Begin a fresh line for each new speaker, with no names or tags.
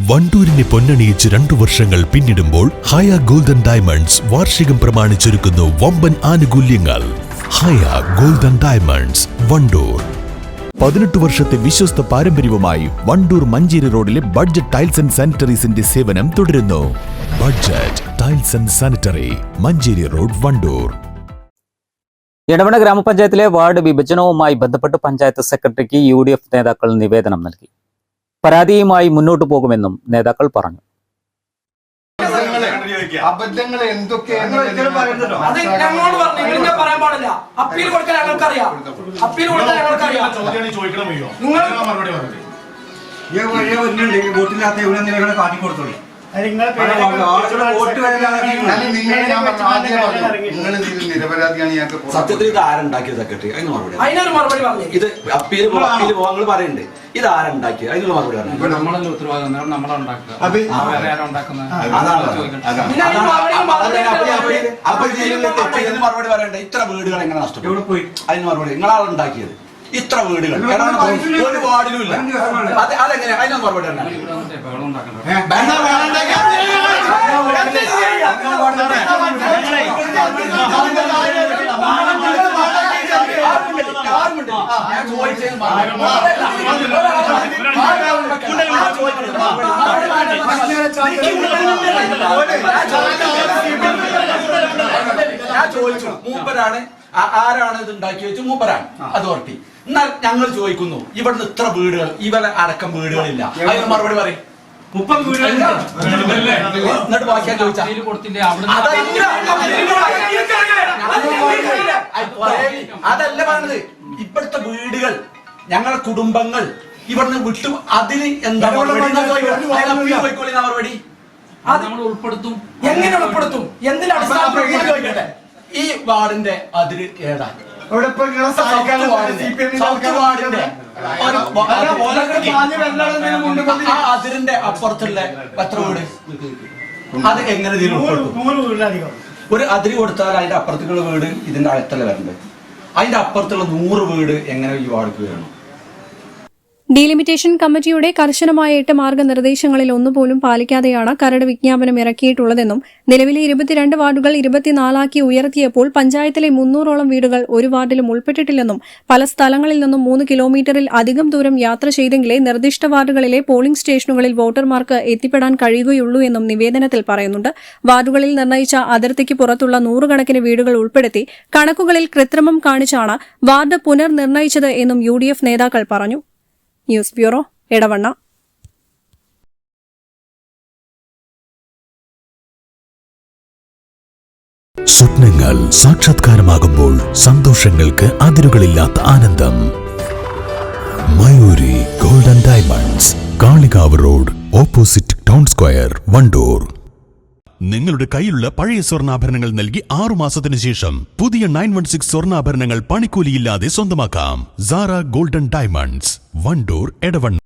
വണ്ടൂരിനെ പൊന്നണിയിച്ച് 2 വർഷങ്ങൾ പിന്നിടുമ്പോൾ ഹയ golden diamonds വാർഷികം പ്രമാണിച്ചൊരുക്കുന്നു വമ്പൻ ആനുകൂല്യങ്ങൾ. ഹയ ഗോൾഡൻ ഡയമണ്ട്സ് വണ്ടൂർ. 18 വർഷത്തെ വിശ്വസ്ത പാരമ്പര്യവുമായി വണ്ടൂർ മഞ്ചേരി റോഡിലെ ബഡ്ജറ്റ് ടൈൽസ് ആൻഡ് സാനിറ്ററീസിന്റെ സേവനം തുടരുന്നു. Budget tiles and sanitary, Manjeri road, Wandoor.
Edavanna ഗ്രാമപഞ്ചായത്തിലെ വാർഡ് വിഭജനവുമായി ബന്ധപ്പെട്ട് പഞ്ചായത്ത് സെക്രട്ടറിക്ക് UDF നേതാക്കൾ നിവേദനം നൽകി. പരാതിയുമായി മുന്നോട്ടു പോകുമെന്നും നേതാക്കൾ പറഞ്ഞു.
അബദ്ധങ്ങൾ എന്തൊക്കെയാണ്
സത്യത്തിൽ ഇത് ആരുണ്ടാക്കിയത് സെക്രട്ടറി? അതിന് മറുപടി ഇത് അപ്പീൽ പറയണ്ടേ, ഇത് ആരുണ്ടാക്കിയത്? അതിനുള്ള മറുപടി പറഞ്ഞു.
നമ്മളല്ലേ ഉത്തരവാദിത്തം,
മറുപടി പറയണ്ടേ? ഇത്ര വീടുകൾ എങ്ങനെ നഷ്ടപ്പെട്ടു പോയി? അതിന് മറുപടി നിങ്ങളാളുണ്ടാക്കിയത് ഇത്ര വീടുകൾ ഒരു വാർഡിലും ഇല്ല. അതെങ്ങനെ? അതിനൊന്നും മറുപടി ഞാൻ ചോദിച്ചു, മൂപ്പരാണ് ആരാണ് ഇത് ഉണ്ടാക്കി വെച്ചു? മൂപ്പരാണ് അതോറിറ്റി. എന്നാൽ ഞങ്ങൾ ചോദിക്കുന്നു, ഇവിടുന്ന് ഇത്ര വീടുകൾ, ഇവരെ അടക്കം വീടുകളില്ല, അതിന് മറുപടി പറയും. 30 വീടുകൾ എന്നിട്ട് ബാക്കിയാ ചോദിച്ചാ അതല്ല പറഞ്ഞത്. ഇപ്പോഴത്തെ വീടുകൾ, ഞങ്ങളുടെ കുടുംബങ്ങൾ ഇവിടുന്ന് വിട്ടു, അതിന് എന്താ മറുപടി?
നമ്മൾ ഉൾപ്പെടുത്തും.
എങ്ങനെ ഉൾപ്പെടുത്തും? എന്തിനാണ്? ഈ വാർഡിന്റെ അതിര് ഏതാണ്? അതിരിന്റെ അപ്പുറത്തുള്ള എത്ര വീട്? അത് എങ്ങനെ ഉൾപ്പെടുത്തും? ഒരു അതിര് കൊടുത്താൽ അതിന്റെ അപ്പുറത്തുള്ള വീട് ഇതിന്റെ അടുത്തല്ല വരണ്ടത്. അതിന്റെ അപ്പുറത്തുള്ള 100 വീട് എങ്ങനെ ഈ വാർഡിക്ക് വേണം?
ഡീലിമിറ്റേഷൻ കമ്മിറ്റിയുടെ കർശനമായ 8 മാർഗനിർദ്ദേശങ്ങളിൽ ഒന്നുപോലും പാലിക്കാതെയാണ് കരട് വിജ്ഞാപനം ഇറക്കിയിട്ടുള്ളതെന്നും നിലവിലെ 22 വാർഡുകൾ 24 ഉയർത്തിയപ്പോൾ പഞ്ചായത്തിലെ 300ഓളം വീടുകൾ ഒരു വാർഡിലും ഉൾപ്പെട്ടിട്ടില്ലെന്നും പല സ്ഥലങ്ങളിൽ നിന്നും 3 കിലോമീറ്ററിൽ അധികം ദൂരം യാത്ര ചെയ്തെങ്കിലേ നിർദ്ദിഷ്ട വാർഡുകളിലെ പോളിംഗ് സ്റ്റേഷനുകളിൽ വോട്ടർമാർക്ക് എത്തിപ്പെടാൻ കഴിയുകയുള്ളൂ എന്നും നിവേദനത്തിൽ പറയുന്നുണ്ട്. വാർഡുകളിൽ നിർണയിച്ച അതിർത്തിക്ക് പുറത്തുള്ള 100 കണക്കിന് വീടുകൾ ഉൾപ്പെടുത്തി കണക്കുകളിൽ കൃത്രിമം കാണിച്ചാണ് വാർഡ് പുനർനിർണയിച്ചത് എന്നും UDF നേതാക്കൾ പറഞ്ഞു. News bureau, Edavanna.
സ്വപ്നങ്ങൾ സാക്ഷാത്കാരമാകുമ്പോൾ സന്തോഷങ്ങൾക്ക് അതിരുകളില്ലാത്ത ആനന്ദം. Mayuri golden diamonds, Kalikavu road, opposite town square, Wandoor. നിങ്ങളുടെ കയ്യിലുള്ള പഴയ സ്വർണ്ണാഭരണങ്ങൾ നൽകി 6 മാസത്തിനു ശേഷം പുതിയ 916 സ്വർണ്ണാഭരണങ്ങൾ പണിക്കൂലിയില്ലാതെ സ്വന്തമാക്കാം. Sara golden diamonds, Wandoor, Edavanna.